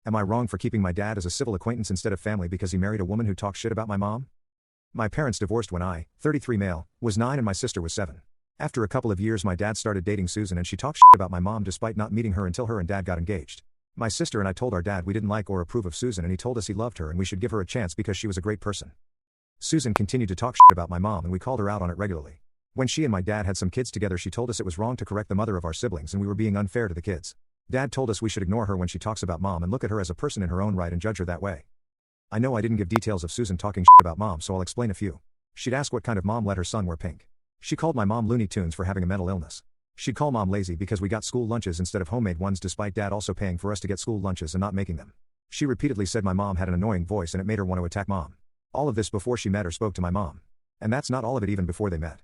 Am I wrong for keeping my dad as a civil acquaintance instead of family because he married a woman who talks shit about my mom? My parents divorced when I, 33 male, was 9 and my sister was 7. After a couple of years my dad started dating Susan and she talked shit about my mom despite not meeting her until her and dad got engaged. My sister and I told our dad we didn't like or approve of Susan and he told us he loved her and we should give her a chance because she was a great person. Susan continued to talk shit about my mom and we called her out on it regularly. When she and my dad had some kids together she told us it was wrong to correct the mother of our siblings and we were being unfair to the kids. Dad told us we should ignore her when she talks about mom and look at her as a person in her own right and judge her that way. I know I didn't give details of Susan talking shit about mom so I'll explain a few. She'd ask what kind of mom let her son wear pink. She called my mom Looney Tunes for having a mental illness. She'd call mom lazy because we got school lunches instead of homemade ones despite dad also paying for us to get school lunches and not making them. She repeatedly said my mom had an annoying voice and it made her want to attack mom. All of this before she met or spoke to my mom. And that's not all of it even before they met.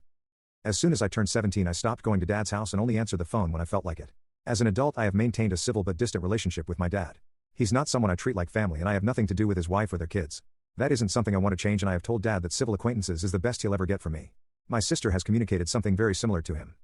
As soon as I turned 17 I stopped going to dad's house and only answered the phone when I felt like it. As an adult I have maintained a civil but distant relationship with my dad. He's not someone I treat like family and I have nothing to do with his wife or their kids. That isn't something I want to change and I have told dad that civil acquaintances is the best he'll ever get from me. My sister has communicated something very similar to him.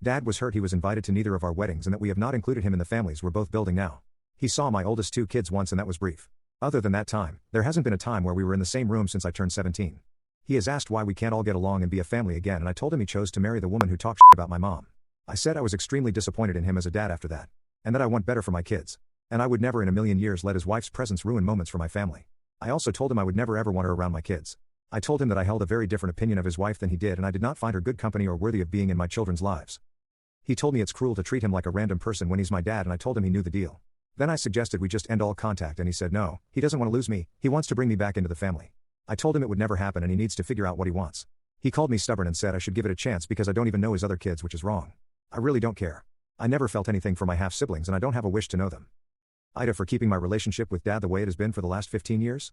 Dad was hurt he was invited to neither of our weddings and that we have not included him in the families we're both building now. He saw my oldest 2 kids once and that was brief. Other than that time, there hasn't been a time where we were in the same room since I turned 17. He has asked why we can't all get along and be a family again and I told him he chose to marry the woman who talks shit about my mom. I said I was extremely disappointed in him as a dad after that. And that I want better for my kids. And I would never in a million years let his wife's presence ruin moments for my family. I also told him I would never ever want her around my kids. I told him that I held a very different opinion of his wife than he did and I did not find her good company or worthy of being in my children's lives. He told me it's cruel to treat him like a random person when he's my dad and I told him he knew the deal. Then I suggested we just end all contact and he said no, he doesn't want to lose me, he wants to bring me back into the family. I told him it would never happen and he needs to figure out what he wants. He called me stubborn and said I should give it a chance because I don't even know his other kids, which is wrong. I really don't care. I never felt anything for my half-siblings and I don't have a wish to know them. AITA for keeping my relationship with dad the way it has been for the last 15 years?